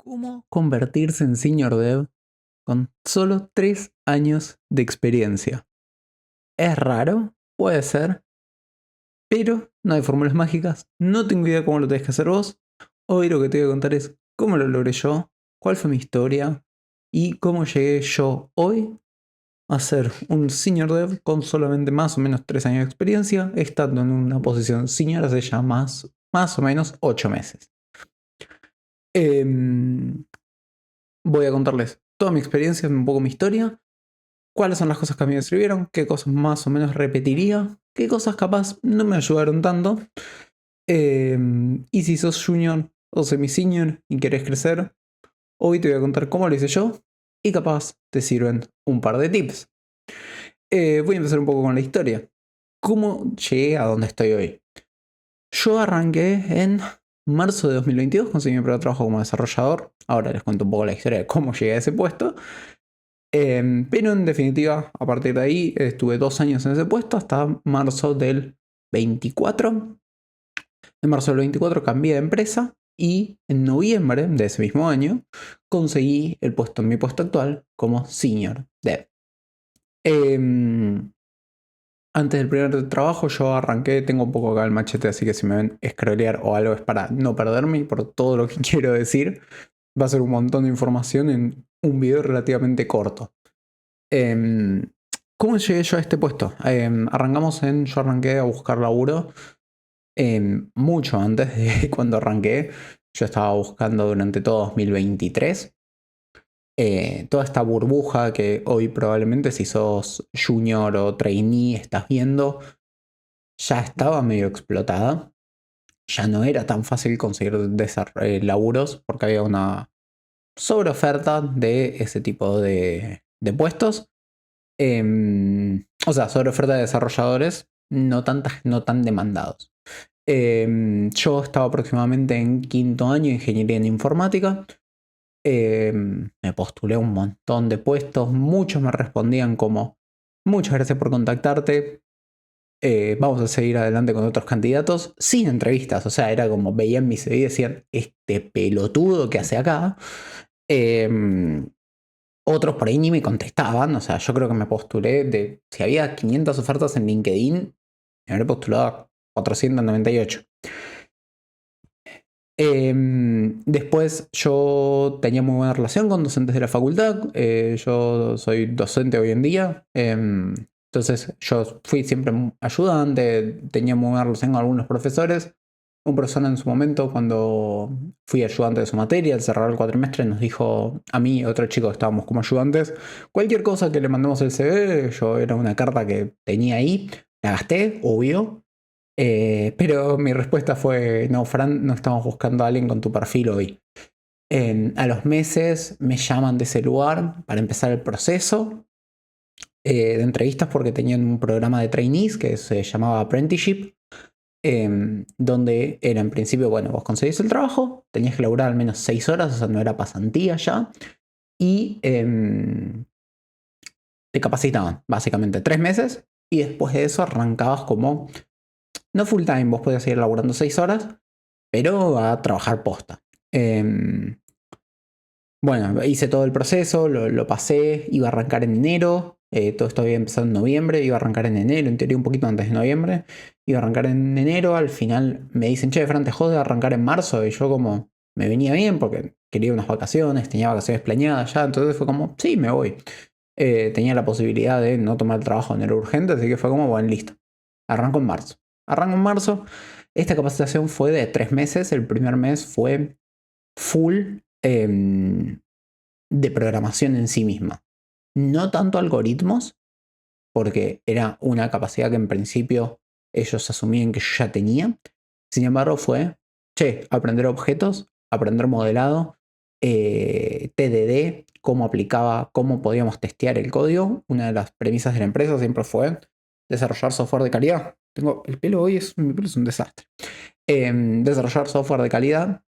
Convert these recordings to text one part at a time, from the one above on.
¿Cómo convertirse en Senior Dev con solo 3 años de experiencia? ¿Es raro? Puede ser, pero no hay fórmulas mágicas. No tengo idea cómo lo tenés que hacer vos. Hoy lo que te voy a contar es cómo lo logré yo, cuál fue mi historia y cómo llegué yo hoy a ser un Senior Dev con solamente más o menos 3 años de experiencia, estando en una posición senior hace ya más o menos 8 meses. Voy a contarles toda mi experiencia, un poco mi historia, cuáles son las cosas que a mí me sirvieron, qué cosas más o menos repetiría, qué cosas capaz no me ayudaron tanto. Y si sos junior o semi-senior y querés crecer, hoy te voy a contar cómo lo hice yo y capaz te sirven un par de tips. Voy a empezar un poco con la historia. ¿Cómo llegué a donde estoy hoy? Yo arranqué en marzo de 2022, conseguí mi primer trabajo como desarrollador. Ahora les cuento un poco la historia de cómo llegué a ese puesto. Pero en definitiva, a partir de ahí estuve 2 años en ese puesto hasta marzo del 24. En marzo del 24 cambié de empresa y en noviembre de ese mismo año conseguí el puesto en mi puesto actual como Senior Dev. Antes del primer trabajo yo arranqué, tengo un poco acá el machete, así que si me ven scrollear o algo es para no perderme y por todo lo que quiero decir. Va a ser un montón de información en un video relativamente corto. ¿Cómo llegué yo a este puesto? Yo arranqué a buscar laburo mucho antes de cuando arranqué. Yo estaba buscando durante todo 2023. Toda esta burbuja que hoy probablemente si sos junior o trainee estás viendo, ya estaba medio explotada. Ya no era tan fácil conseguir laburos porque había una sobreoferta de ese tipo de puestos. O sea, sobre oferta de desarrolladores no tan demandados. Yo estaba aproximadamente en quinto año de ingeniería en informática. Me postulé a un montón de puestos. Muchos me respondían como: muchas gracias por contactarte. Vamos a seguir adelante con otros candidatos. Sin entrevistas. O sea, era como veían mi CV y decían: este pelotudo que hace acá. Otros por ahí ni me contestaban, o sea, yo creo que me postulé si había 500 ofertas en LinkedIn, me habré postulado a 498. Después yo tenía muy buena relación con docentes de la facultad, yo soy docente hoy en día, entonces yo fui siempre ayudante, tenía muy buena relación con algunos profesores. Un profesor en su momento, cuando fui ayudante de su materia, al cerrar el cuatrimestre, nos dijo a mí y a otro chico que estábamos como ayudantes: cualquier cosa que le mandemos el CV, yo era una carta que tenía ahí, la gasté, obvio. Pero mi respuesta fue: no, Fran, no estamos buscando a alguien con tu perfil hoy. A los meses me llaman de ese lugar para empezar el proceso de entrevistas porque tenían un programa de trainees que se llamaba Apprenticeship. Donde era en principio, bueno, vos conseguís el trabajo, tenías que laburar al menos 6 horas, o sea, no era pasantía ya, y te capacitaban básicamente 3 meses, y después de eso arrancabas como, no full time, vos podías seguir laburando 6 horas, pero a trabajar posta. Bueno, hice todo el proceso, lo pasé, iba a arrancar en enero. Todo esto había empezado en noviembre, iba a arrancar en enero, en teoría un poquito antes de noviembre. Iba a arrancar en enero, al final me dicen: che, Fran, te jode arrancar en marzo. Y yo como me venía bien porque quería unas vacaciones, tenía vacaciones planeadas ya, entonces fue como, sí, me voy. Tenía la posibilidad de no tomar el trabajo, no era urgente, así que fue como, bueno, listo. Arranco en marzo. Arranco en marzo. Esta capacitación fue de 3 meses, el primer mes fue full de programación en sí misma. No tanto algoritmos, porque era una capacidad que en principio ellos asumían que yo ya tenía. Sin embargo, fue, che, aprender objetos, aprender modelado, TDD, cómo aplicaba, cómo podíamos testear el código. Una de las premisas de la empresa siempre fue desarrollar software de calidad. Tengo el pelo hoy, mi pelo es un desastre. Desarrollar software de calidad.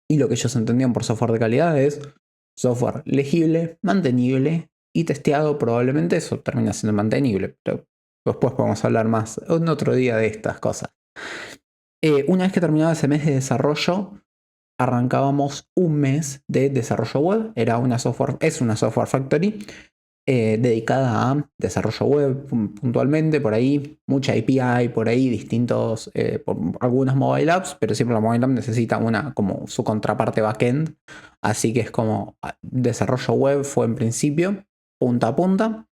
Y lo que ellos entendían por software de calidad es software legible, mantenible y testeado. Probablemente eso termina siendo mantenible, pero después podemos hablar más en otro día de estas cosas. Una vez que terminaba ese mes de desarrollo, arrancábamos un mes de desarrollo web. Es una software factory dedicada a desarrollo web puntualmente, por ahí, mucha API, por ahí, distintos, algunos mobile apps, pero siempre la mobile app necesita como su contraparte backend, así que es como desarrollo web fue en principio, punta a punta.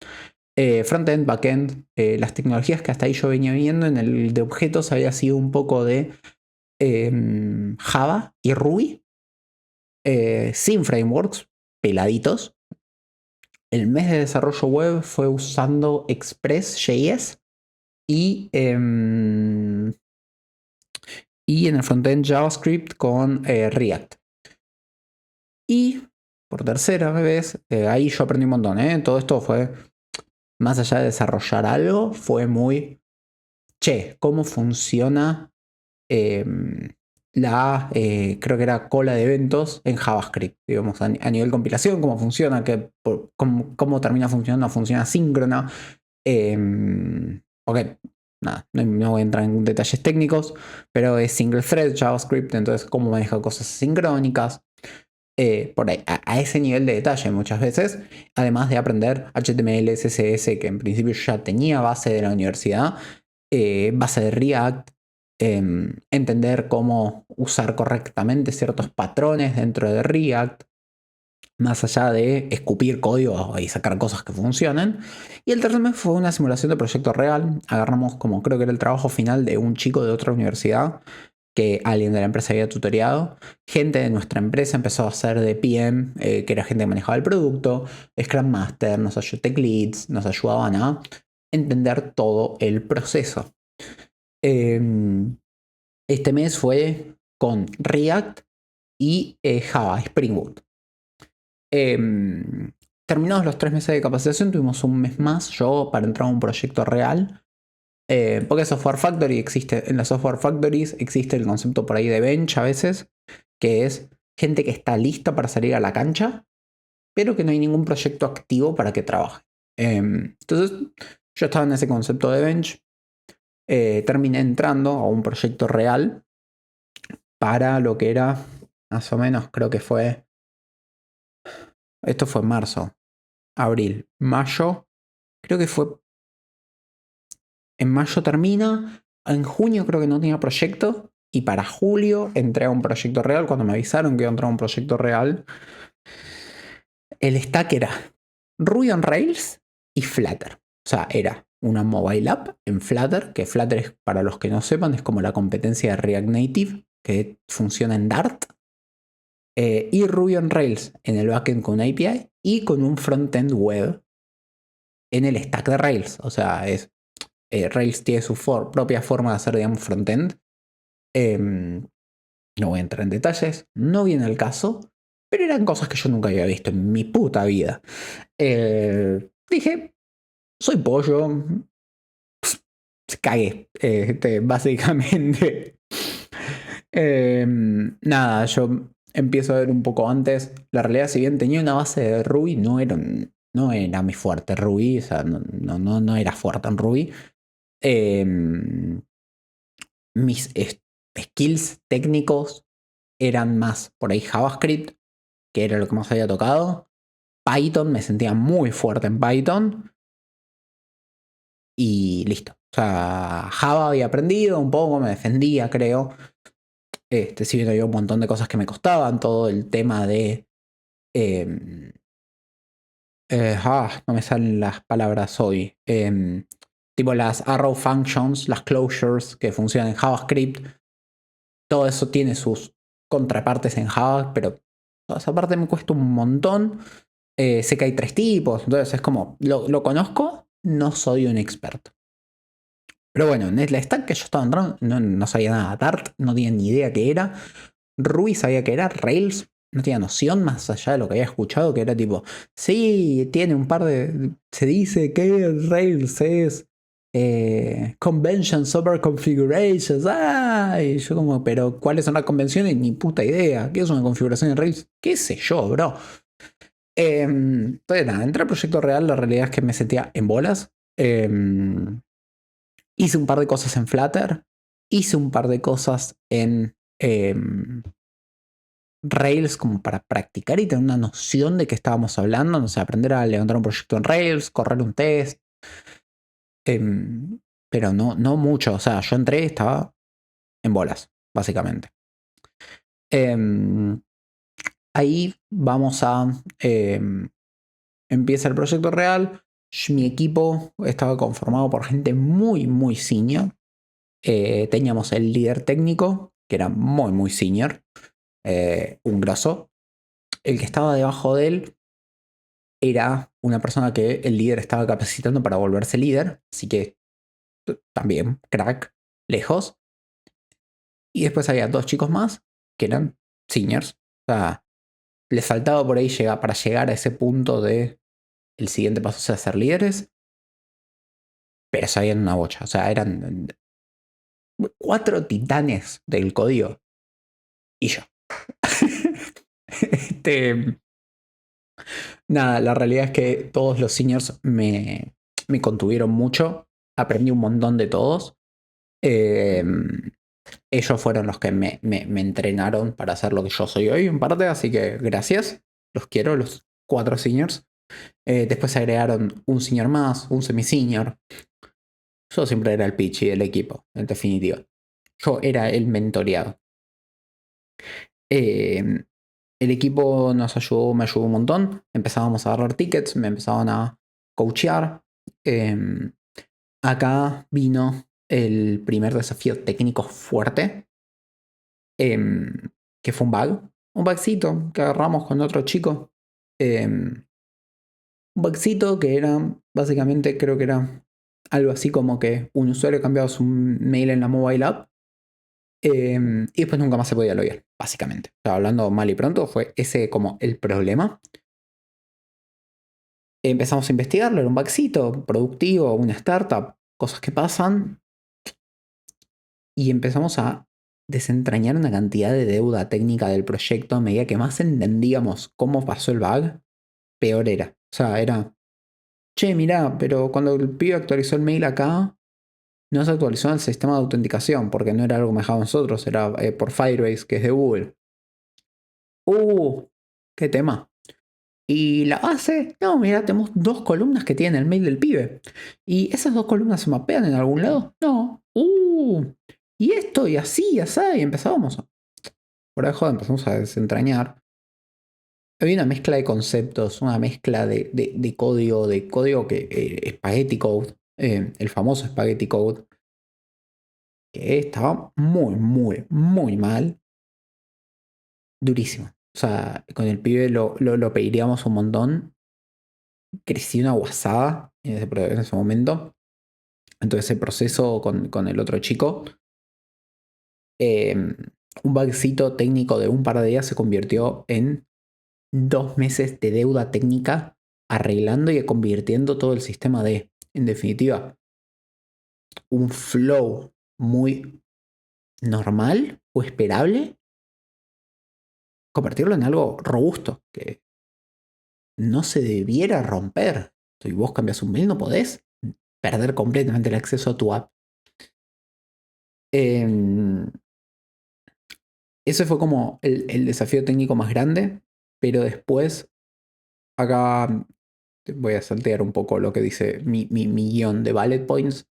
Frontend, backend, las tecnologías que hasta ahí yo venía viendo en el de objetos había sido un poco de Java y Ruby, sin frameworks, peladitos. El mes de desarrollo web fue usando Express.js y en el frontend JavaScript con React. Y por tercera vez, ahí yo aprendí un montón. Todo esto fue, más allá de desarrollar algo, fue muy, ¿cómo funciona creo que era cola de eventos en JavaScript, digamos, a nivel compilación, cómo funciona, cómo termina funcionando, funciona asíncrona. Ok, nada, no voy a entrar en detalles técnicos, pero es single thread JavaScript, entonces cómo maneja cosas asincrónicas. Por ahí, a ese nivel de detalle muchas veces, además de aprender HTML, CSS, que en principio ya tenía base de la universidad, base de React, entender cómo usar correctamente ciertos patrones dentro de React, más allá de escupir código y sacar cosas que funcionen. Y el tercer mes fue una simulación de proyecto real. Agarramos como creo que era el trabajo final de un chico de otra universidad que alguien de la empresa había tutoriado. Gente de nuestra empresa empezó a hacer de PM, que era gente que manejaba el producto, Scrum Master, Tech Leads, nos ayudaban a entender todo el proceso. Este mes fue con React y Java, Spring Boot. Terminados los 3 meses de capacitación, tuvimos un mes más yo para entrar a un proyecto real. Porque Software Factory existe, en las Software Factories existe el concepto por ahí de bench a veces, que es gente que está lista para salir a la cancha, pero que no hay ningún proyecto activo para que trabaje. Entonces, yo estaba en ese concepto de bench. Terminé entrando a un proyecto real para lo que era, más o menos, creo que fue, esto fue marzo, abril, mayo, creo que fue, en mayo termina, en junio creo que no tenía proyecto, y para julio entré a un proyecto real, cuando me avisaron que iba a entrar a un proyecto real. El stack era Ruby on Rails y Flutter. O sea, era una mobile app en Flutter, que Flutter es, para los que no sepan, es como la competencia de React Native, que funciona en Dart. Y Ruby on Rails en el backend con API y con un frontend web en el stack de Rails. O sea, Rails tiene su propia forma de hacer, digamos, frontend. No voy a entrar en detalles, no viene al caso, pero eran cosas que yo nunca había visto en mi puta vida. Dije, soy pollo, cagué, básicamente. Nada, yo empiezo a ver un poco antes. La realidad, si bien tenía una base de Ruby, no era mi fuerte Ruby, o sea, no era fuerte en Ruby. Mis skills técnicos eran más por ahí JavaScript, que era lo que más había tocado. Python, me sentía muy fuerte en Python. Y listo. O sea, Java había aprendido un poco, me defendía, creo. Si bien había un montón de cosas que me costaban, todo el tema de... no me salen las palabras hoy. Tipo las arrow functions, las closures que funcionan en JavaScript. Todo eso tiene sus contrapartes en Java, pero toda esa parte me cuesta un montón. Sé que hay 3 tipos, entonces es como, lo conozco, no soy un experto. Pero bueno, en el stack que yo estaba entrando no sabía nada. Dart no tenía ni idea qué era. Ruby sabía que era. Rails no tenía noción más allá de lo que había escuchado, que era tipo, sí, tiene un par de... Se dice que Rails es Conventions over Configurations. Y yo como, pero ¿cuáles son las convenciones? Ni puta idea. ¿Qué es una configuración en Rails? ¿Qué sé yo, bro? Entonces nada, entré al proyecto real, la realidad es que me sentía en bolas. Hice un par de cosas en Flutter, hice un par de cosas en Rails como para practicar y tener una noción de qué estábamos hablando, no sé, aprender a levantar un proyecto en Rails, correr un test, pero no mucho, o sea, yo entré y estaba en bolas, básicamente. Em, Ahí vamos a... empieza el proyecto real. Mi equipo estaba conformado por gente muy senior. Teníamos el líder técnico, que era muy senior, un grosso. El que estaba debajo de él era una persona que el líder estaba capacitando para volverse líder, así que también crack, lejos. Y después había dos chicos más que eran seniors. O sea, les faltaba por ahí llegar, para llegar a ese punto de el siguiente paso sea ser líderes, pero sabían una bocha. O sea, eran 4 titanes del código y yo. este, nada, la realidad es que todos los seniors me contuvieron mucho. Aprendí un montón de todos. Eh, Ellos fueron los que me entrenaron para hacer lo que yo soy hoy, en parte. Así que gracias. Los quiero, los 4 seniors. Después se agregaron un senior más, un semi-senior. Yo siempre era el pichi del equipo, en definitiva. Yo era el mentoreado. Eh, el equipo nos ayudó, me ayudó un montón. Empezábamos a agarrar tickets, me empezaban a coachear. Acá vino el primer desafío técnico fuerte, que fue un bug. Un bugcito que agarramos con otro chico. Un bugcito que era, básicamente, creo que era algo así como que un usuario cambiaba su mail en la mobile app. Y después nunca más se podía loguear, básicamente. O sea, hablando mal y pronto, fue ese como el problema. Empezamos a investigarlo, era un bugcito productivo, una startup, cosas que pasan. Y empezamos a desentrañar una cantidad de deuda técnica del proyecto. A medida que más entendíamos cómo pasó el bug, peor era. O sea, era, che, mirá, pero cuando el pibe actualizó el mail acá, no se actualizó en el sistema de autenticación, porque no era algo que manejamos nosotros, era por Firebase, que es de Google. Qué tema. Y la base, no, mira, tenemos 2 columnas que tienen el mail del pibe. ¿Y esas 2 columnas se mapean en algún lado? No. Y esto, y así, y así, y empezábamos. Por abajo empezamos a desentrañar. Había una mezcla de conceptos, una mezcla de código que Spaghetti Code, el famoso Spaghetti Code, que estaba muy mal, durísimo. O sea, con el pibe lo pediríamos un montón. Crecí una guasada en ese momento. Entonces ese proceso con el otro chico, eh, un bugcito técnico de un par de días se convirtió en 2 meses de deuda técnica arreglando y convirtiendo todo el sistema de, en definitiva, un flow muy normal o esperable, convertirlo en algo robusto, que no se debiera romper. Si vos cambias un mail, no podés perder completamente el acceso a tu app. Ese fue como el desafío técnico más grande, pero después, acá voy a saltear un poco lo que dice mi guión de bullet points.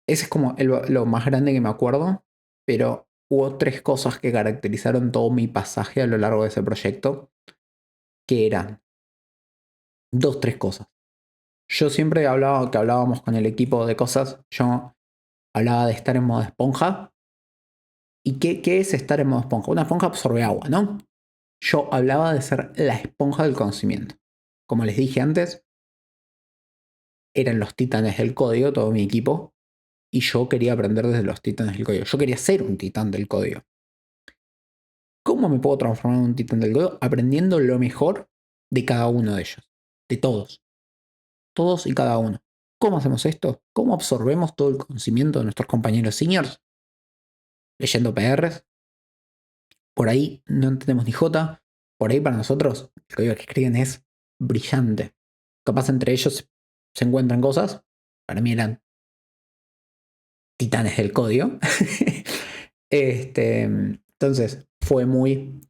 Ese es como lo más grande que me acuerdo, pero hubo 3 cosas que caracterizaron todo mi pasaje a lo largo de ese proyecto, que eran 2, 3 cosas. Yo siempre hablaba, que hablábamos con el equipo de cosas, yo hablaba de estar en modo esponja. ¿Y qué es estar en modo esponja? Una esponja absorbe agua, ¿no? Yo hablaba de ser la esponja del conocimiento. Como les dije antes, eran los titanes del código, todo mi equipo, y yo quería aprender desde los titanes del código. Yo quería ser un titán del código. ¿Cómo me puedo transformar en un titán del código? Aprendiendo lo mejor de cada uno de ellos. De todos. Todos y cada uno. ¿Cómo hacemos esto? ¿Cómo absorbemos todo el conocimiento de nuestros compañeros seniors? Leyendo PRs. Por ahí no entendemos ni J. Por ahí para nosotros el código que escriben es brillante. Capaz entre ellos se encuentran cosas. Para mí eran titanes del código. Entonces, fue muy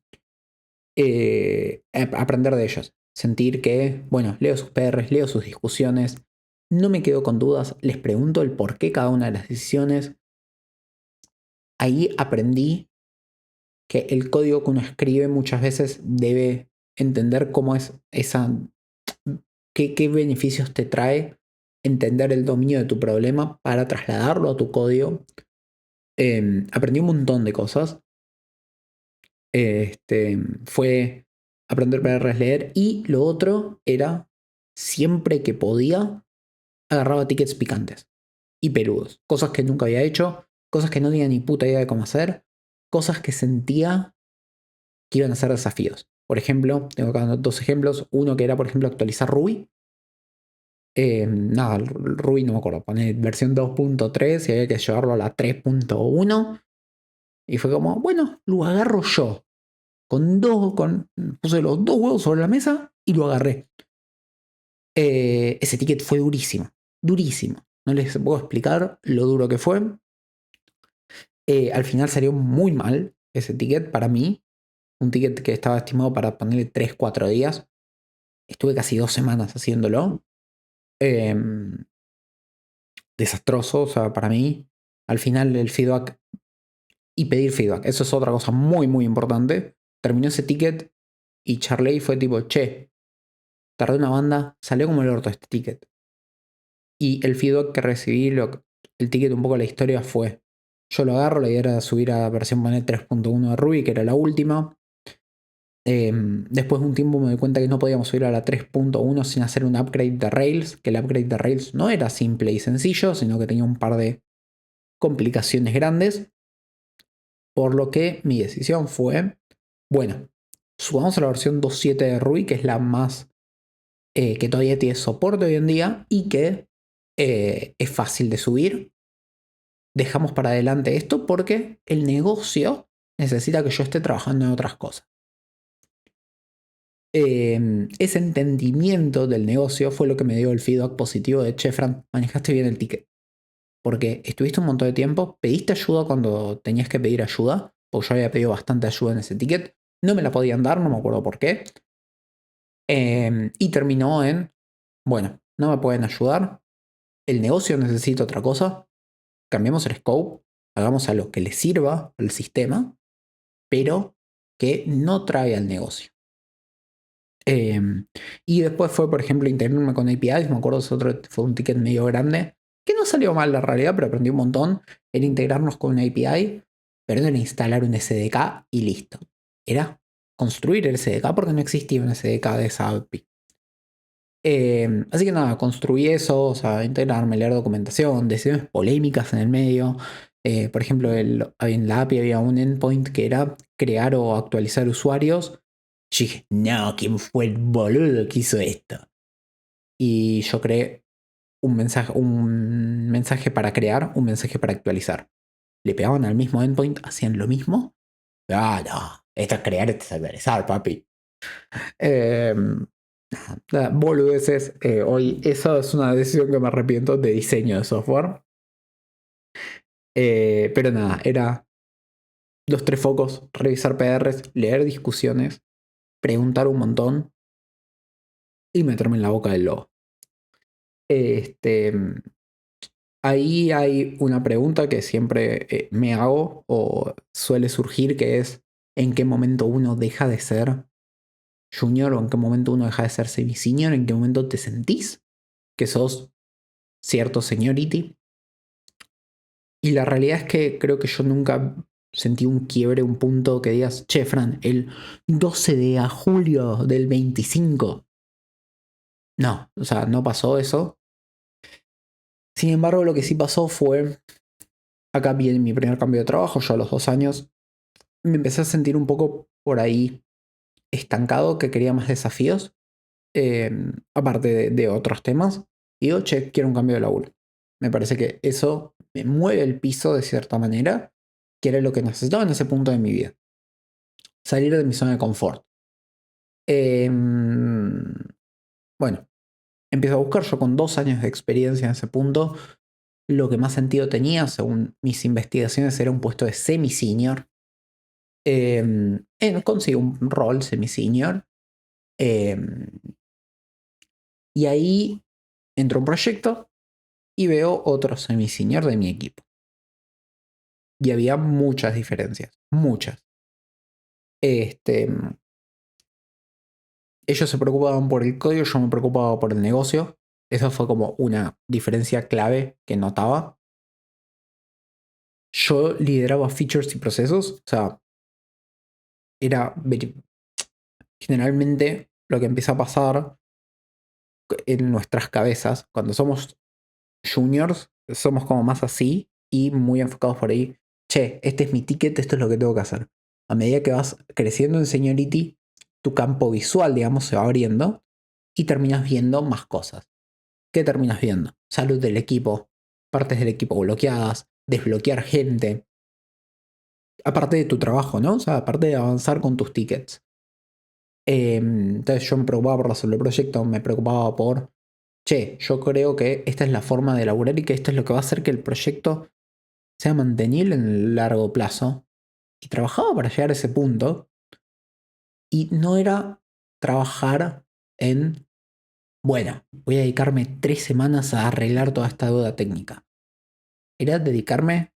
aprender de ellos. Sentir que, bueno, leo sus PRs, leo sus discusiones, no me quedo con dudas, les pregunto el por qué cada una de las decisiones. Ahí aprendí que el código que uno escribe muchas veces debe entender cómo es esa, qué beneficios te trae entender el dominio de tu problema para trasladarlo a tu código. Aprendí un montón de cosas. Fue aprender PRs, leer, y lo otro era, siempre que podía, agarraba tickets picantes y peludos. Cosas que nunca había hecho, cosas que no tenía ni puta idea de cómo hacer, cosas que sentía que iban a ser desafíos. Por ejemplo, tengo acá dos ejemplos. Uno que era, por ejemplo, actualizar Ruby. Nada, Ruby no me acuerdo, poner versión 2.3 y había que llevarlo a la 3.1. Y fue como, bueno, lo agarro yo. Puse los dos huevos sobre la mesa y lo agarré. Ese ticket fue durísimo, durísimo. No les puedo explicar lo duro que fue. Al final salió muy mal ese ticket para mí. Un ticket que estaba estimado para ponerle 3-4 días. Estuve casi 2 semanas haciéndolo. Desastroso, o sea, para mí. Al final el feedback y pedir feedback, eso es otra cosa muy, muy importante. Terminó ese ticket y Charley fue tipo, che, tardé una banda, salió como el orto este ticket. Y el feedback que recibí, el ticket, un poco la historia fue, yo lo agarro, la idea era subir a versión 3.1 de Ruby, que era la última. Después de un tiempo me di cuenta que no podíamos subir a la 3.1 sin hacer un upgrade de Rails, que el upgrade de Rails no era simple y sencillo, sino que tenía un par de complicaciones grandes. Por lo que mi decisión fue, bueno, subamos a la versión 2.7 de Ruby, que es la más que todavía tiene soporte hoy en día y que es fácil de subir. Dejamos para adelante esto porque el negocio necesita que yo esté trabajando en otras cosas. Ese entendimiento del negocio fue lo que me dio el feedback positivo de, che, Fran, manejaste bien el ticket. Porque estuviste un montón de tiempo, pediste ayuda cuando tenías que pedir ayuda, porque yo había pedido bastante ayuda en ese ticket, no me la podían dar, no me acuerdo por qué. Y terminó en, bueno, no me pueden ayudar, el negocio necesita otra cosa, cambiemos el scope, hagamos algo que le sirva al sistema, pero que no trae al negocio. Y después fue, por ejemplo, integrarme con APIs. Me acuerdo, fue un ticket medio grande, que no salió mal la realidad, pero aprendí un montón. Era integrarnos con una API, pero no era instalar un SDK y listo. Era construir el SDK porque no existía un SDK de esa API. Así que nada, construí eso, o sea, integrarme, leer documentación, decisiones polémicas en el medio. Por ejemplo, en la API había un endpoint que era crear o actualizar usuarios. Yo dije, no, ¿quién fue el boludo que hizo esto? Y yo creé un mensaje para crear, un mensaje para actualizar. Le pegaban al mismo endpoint, hacían lo mismo. Ah, no, esto es crear, esto es actualizar, papi. Eh, Boludeces. Hoy, esa es una decisión que me arrepiento de diseño de software. Pero nada, era los 3 focos: revisar PRs, leer discusiones, preguntar un montón y meterme en la boca del lobo. Ahí hay una pregunta que siempre me hago o suele surgir, que es ¿en qué momento uno deja de ser junior o en qué momento uno deja de ser semi-senior? ¿En qué momento te sentís que sos cierto seniority? Y la realidad es que creo que yo nunca sentí un quiebre, un punto que digas, che, Fran, el 12 de julio del 25. No, o sea, no pasó eso. Sin embargo, lo que sí pasó fue, acá viene mi primer cambio de trabajo, yo a los 2 años me empecé a sentir un poco por ahí estancado, que quería más desafíos, aparte de otros temas. Y digo, che, quiero un cambio de laburo. Me parece que eso me mueve el piso de cierta manera, que era lo que necesitaba en ese punto de mi vida. Salir de mi zona de confort. Bueno, empiezo a buscar, yo con 2 años de experiencia en ese punto. Lo que más sentido tenía, según mis investigaciones, era un puesto de semi-senior. Consigo un rol semi-senior. Y ahí entro a un proyecto y veo otro semi-senior de mi equipo. Y había muchas diferencias, muchas. Ellos se preocupaban por el código, yo me preocupaba por el negocio. Esa fue como una diferencia clave que notaba. Yo lideraba features y procesos, o sea, era generalmente lo que empieza a pasar en nuestras cabezas cuando somos juniors, somos como más así y muy enfocados por ahí. Che, este es mi ticket, esto es lo que tengo que hacer. A medida que vas creciendo en seniority, tu campo visual, digamos, se va abriendo y terminas viendo más cosas. ¿Qué terminas viendo? Salud del equipo, partes del equipo bloqueadas, desbloquear gente. Aparte de tu trabajo, ¿no? O sea, aparte de avanzar con tus tickets. Entonces yo me preocupaba por resolver el proyecto, me preocupaba por, che, yo creo que esta es la forma de laburar y que esto es lo que va a hacer que el proyecto sea mantenible en el largo plazo. Y trabajaba para llegar a ese punto. Y no era trabajar en, bueno, voy a dedicarme 3 semanas a arreglar toda esta duda técnica. Era dedicarme,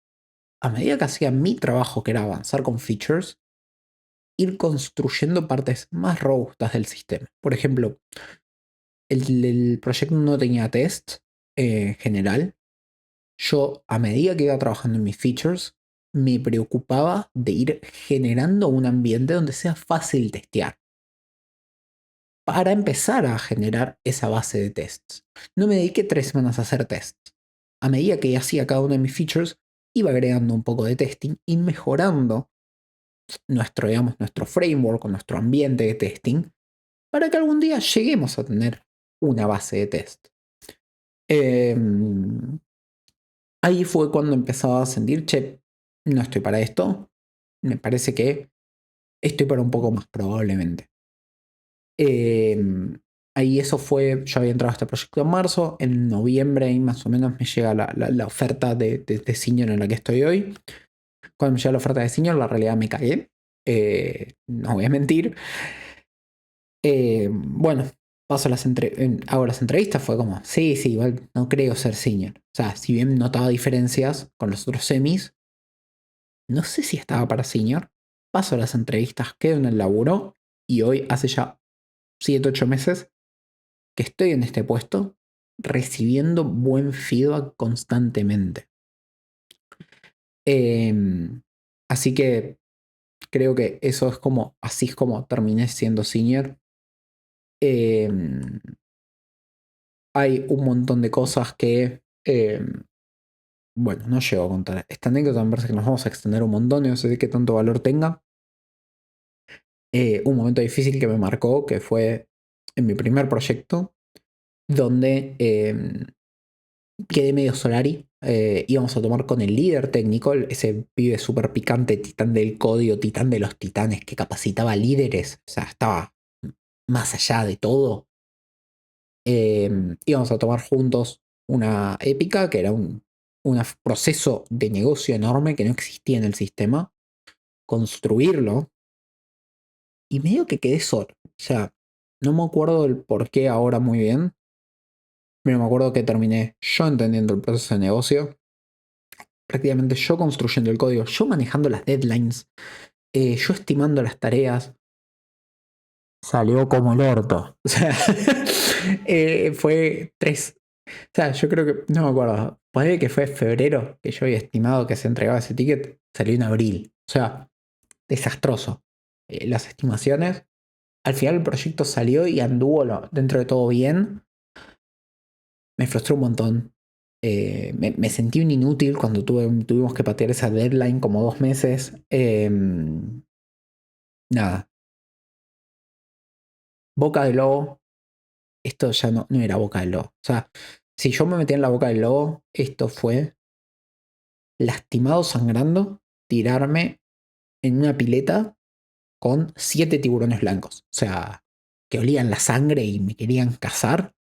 a medida que hacía mi trabajo, que era avanzar con features, ir construyendo partes más robustas del sistema. Por ejemplo, el proyecto no tenía test general. Yo, a medida que iba trabajando en mis features, me preocupaba de ir generando un ambiente donde sea fácil testear para empezar a generar esa base de tests. No me dediqué 3 semanas a hacer tests. A medida que hacía cada uno de mis features, iba agregando un poco de testing y mejorando nuestro framework o nuestro ambiente de testing para que algún día lleguemos a tener una base de test. Ahí fue cuando empezaba a sentir, che, no estoy para esto, me parece que estoy para un poco más probablemente. Ahí eso fue, yo había entrado a este proyecto en marzo, en noviembre y más o menos me llega la oferta de senior en la que estoy hoy. Cuando me llega la oferta de senior, la realidad me cagué, no voy a mentir. Bueno, hago las entrevistas, fue como, sí, igual no creo ser senior. O sea, si bien notaba diferencias con los otros semis, no sé si estaba para senior. Paso las entrevistas, quedo en el laburo y hoy hace ya 7, 8 meses que estoy en este puesto recibiendo buen feedback constantemente. Así que creo que eso es como, así es como terminé siendo senior. Hay un montón de cosas que, bueno, no llego a contar. Esta anécdota me parece que nos vamos a extender un montón, no sé qué tanto valor tenga. Un momento difícil que me marcó, que fue en mi primer proyecto, donde quedé medio Solari. Íbamos a tomar con el líder técnico, ese pibe súper picante, titán del código, titán de los titanes, que capacitaba líderes, o sea, estaba más allá de todo. Íbamos a tomar juntos una épica, que era un proceso de negocio enorme que no existía en el sistema, construirlo, y medio que quedé solo. O sea, no me acuerdo del por qué ahora muy bien, pero me acuerdo que terminé yo entendiendo el proceso de negocio, prácticamente yo construyendo el código, yo manejando las deadlines, yo estimando las tareas. Salió como el orto. O sea, fue 3. O sea, yo creo que, no me acuerdo, puede que fue febrero que yo había estimado que se entregaba ese ticket, salió en abril. O sea, desastroso. Las estimaciones. Al final el proyecto salió y anduvo dentro de todo bien. Me frustró un montón. Me sentí un inútil cuando tuvimos que patear esa deadline como 2 meses. Nada. Boca de lobo. Esto ya no era boca del lobo. O sea, si yo me metía en la boca del lobo, esto fue lastimado, sangrando, tirarme en una pileta con 7 tiburones blancos. O sea, que olían la sangre y me querían cazar.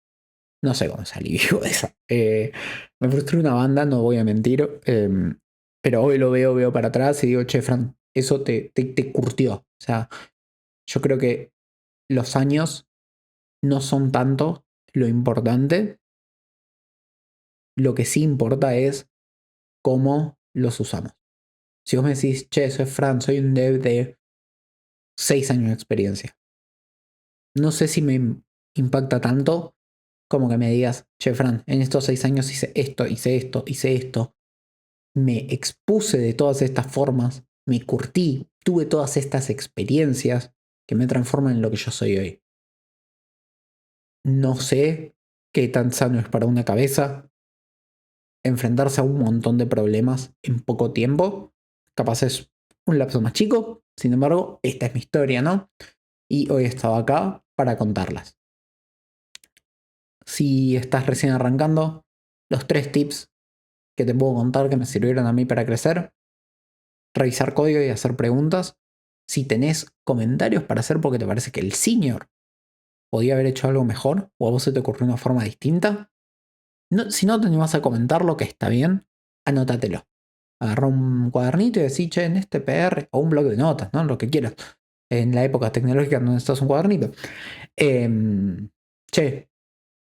No sé cómo salí vivo de esa. Me frustró una banda, no voy a mentir. Pero hoy lo veo para atrás y digo, che, Fran, eso te curtió. O sea, yo creo que los años no son tanto lo importante. Lo que sí importa es cómo los usamos. Si vos me decís, che, soy Fran, soy un dev de 6 años de experiencia. No sé si me impacta tanto como que me digas, che, Fran, en estos 6 años hice esto, hice esto, hice esto. Me expuse de todas estas formas, me curtí, tuve todas estas experiencias que me transforman en lo que yo soy hoy. No sé qué tan sano es para una cabeza enfrentarse a un montón de problemas en poco tiempo. Capaz es un lapso más chico, sin embargo, esta es mi historia, ¿no? Y hoy he estado acá para contarlas. Si estás recién arrancando, los 3 tips que te puedo contar que me sirvieron a mí para crecer: revisar código y hacer preguntas. Si tenés comentarios para hacer porque te parece que el senior podía haber hecho algo mejor o a vos se te ocurrió una forma distinta, no, si no te animás a comentarlo, que está bien, anótatelo. Agarra un cuadernito y decís, che, en este PR, o un bloc de notas, ¿no? Lo que quieras. En la época tecnológica no necesitas un cuadernito. Che,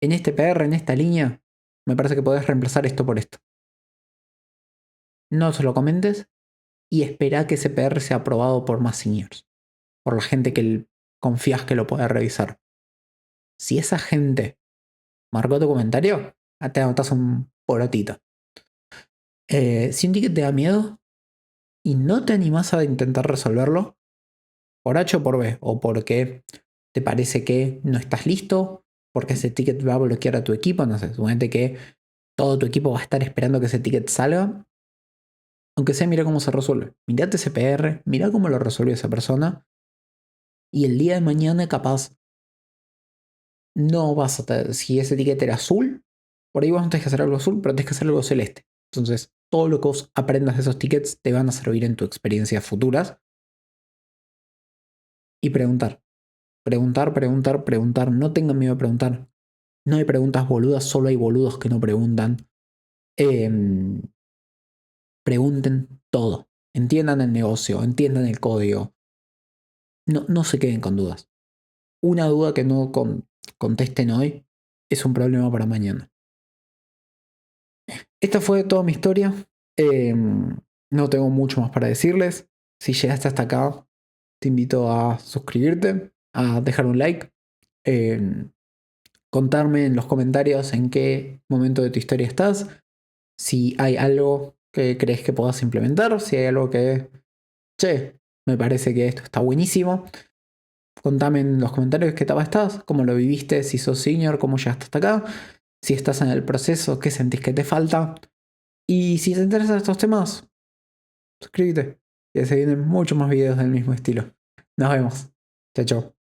en este PR, en esta línea, me parece que podés reemplazar esto por esto. No se lo comentes y espera que ese PR sea aprobado por más seniors, por la gente que confías que lo pueda revisar. Si esa gente marcó tu comentario, te anotas un porotito. Si un ticket te da miedo y no te animás a intentar resolverlo, por H o por B, o porque te parece que no estás listo, porque ese ticket va a bloquear a tu equipo, no sé, suponete que todo tu equipo va a estar esperando que ese ticket salga, aunque sea, mira cómo se resuelve. Mirate ese PR, mira cómo lo resolvió esa persona, y el día de mañana capaz no vas a tener, si ese ticket era azul, por ahí vos no tenés que hacer algo azul, pero tenés que hacer algo celeste. Entonces, todo lo que vos aprendas de esos tickets te van a servir en tu experiencias futuras. Y preguntar. Preguntar, preguntar, preguntar. No tengan miedo de preguntar. No hay preguntas boludas, solo hay boludos que no preguntan. Pregunten todo. Entiendan el negocio, entiendan el código. No se queden con dudas. Una duda que no contesten hoy es un problema para mañana. Esta fue toda mi historia. No tengo mucho más para decirles. Si llegaste hasta acá, te invito a suscribirte, a dejar un like, contarme en los comentarios en qué momento de tu historia estás, si hay algo que crees que puedas implementar, si hay algo que, che, me parece que esto está buenísimo. Contame en los comentarios qué etapa estás, cómo lo viviste, si sos senior, cómo llegaste hasta acá, si estás en el proceso, qué sentís que te falta. Y si te interesan estos temas, suscríbete, que se vienen muchos más videos del mismo estilo. Nos vemos. Chao, chao.